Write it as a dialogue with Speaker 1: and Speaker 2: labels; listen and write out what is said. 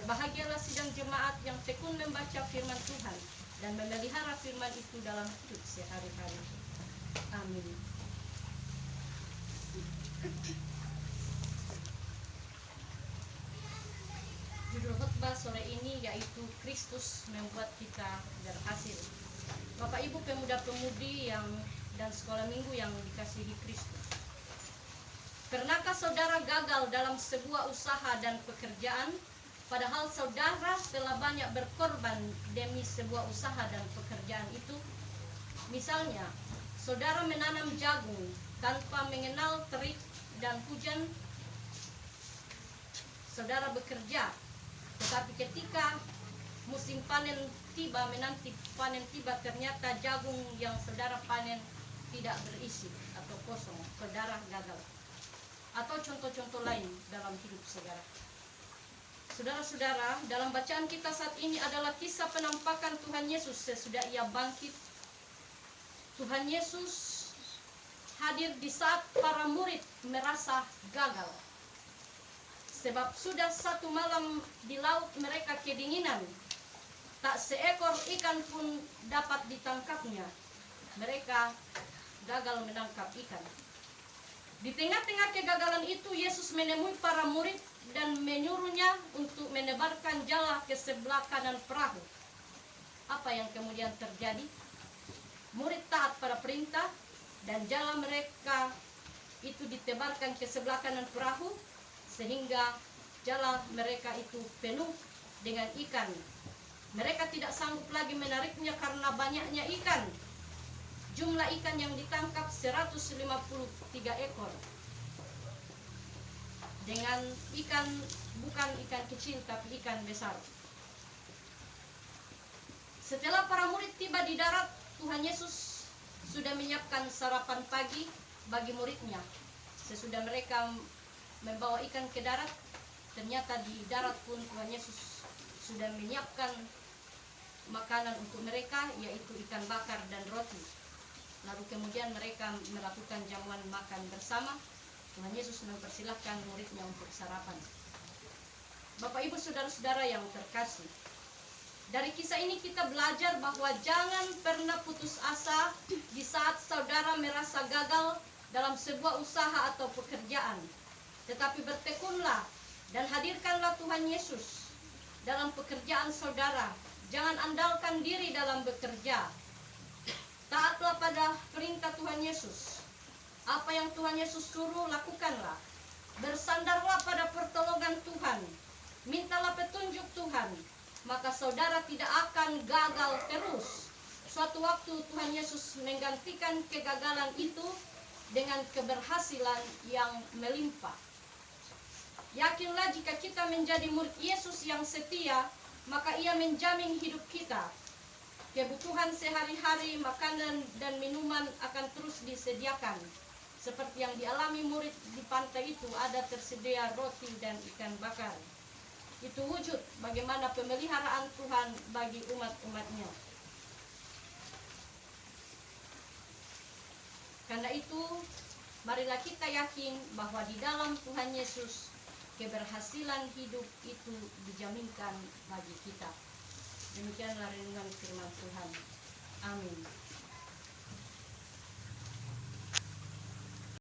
Speaker 1: Berbahagialah sidang jemaat yang tekun membaca firman Tuhan dan memelihara firman itu dalam hidup sehari-hari. Amin. Judul khotbah sore ini yaitu Kristus membuat kita berhasil. Bapak Ibu pemuda-pemudi dan sekolah minggu yang dikasihi Kristus. Pernahkah saudara gagal dalam sebuah usaha dan pekerjaan, padahal saudara telah banyak berkorban demi sebuah usaha dan pekerjaan itu? Misalnya, saudara menanam jagung tanpa mengenal terik dan hujan. Saudara bekerja, tetapi ketika musim panen tiba, menanti panen tiba, ternyata jagung yang saudara panen tidak berisi atau kosong. Saudara gagal. Atau contoh-contoh lain dalam hidup saudara. Saudara-saudara, dalam bacaan kita saat ini adalah kisah penampakan Tuhan Yesus sesudah ia bangkit. Tuhan Yesus hadir di saat para murid merasa gagal. Sebab sudah satu malam di laut mereka kedinginan. Tak seekor ikan pun dapat ditangkapnya. Mereka gagal menangkap ikan. Di tengah-tengah kegagalan itu, Yesus menemui para murid dan menyuruhnya untuk menebarkan jala ke sebelah kanan perahu. Apa yang kemudian terjadi? Murid taat pada perintah dan jala mereka itu ditebarkan ke sebelah kanan perahu, sehingga jala mereka itu penuh dengan ikan. Mereka tidak sanggup lagi menariknya karena banyaknya ikan. Jumlah ikan yang ditangkap 153 ekor. Dengan ikan, bukan ikan kecil tapi ikan besar. Setelah para murid tiba di darat, Tuhan Yesus sudah menyiapkan sarapan pagi bagi muridnya. Sesudah mereka membawa ikan ke darat, ternyata di darat pun Tuhan Yesus sudah menyiapkan makanan untuk mereka, yaitu ikan bakar dan roti. Lalu kemudian mereka melakukan jamuan makan bersama. Tuhan Yesus mempersilahkan muridnya untuk sarapan. Bapak Ibu saudara-saudara yang terkasih, dari kisah ini kita belajar bahwa jangan pernah putus asa di saat saudara merasa gagal dalam sebuah usaha atau pekerjaan. Tetapi bertekunlah dan hadirkanlah Tuhan Yesus dalam pekerjaan saudara. Jangan andalkan diri dalam bekerja. Taatlah pada perintah Tuhan Yesus. Apa yang Tuhan Yesus suruh, lakukanlah. Bersandarlah pada pertolongan Tuhan. Mintalah petunjuk Tuhan. Maka saudara tidak akan gagal terus. Suatu waktu Tuhan Yesus menggantikan kegagalan itu dengan keberhasilan yang melimpah. Yakinlah jika kita menjadi murid Yesus yang setia, maka ia menjamin hidup kita. Kebutuhan sehari-hari, makanan dan minuman akan terus disediakan. Seperti yang dialami murid di pantai itu, ada tersedia roti dan ikan bakar. Itu wujud bagaimana pemeliharaan Tuhan bagi umat-umatnya. Karena itu, marilah kita yakin bahwa di dalam Tuhan Yesus, keberhasilan hidup itu dijaminkan bagi kita. Demikianlah renungan firman Tuhan. Amin.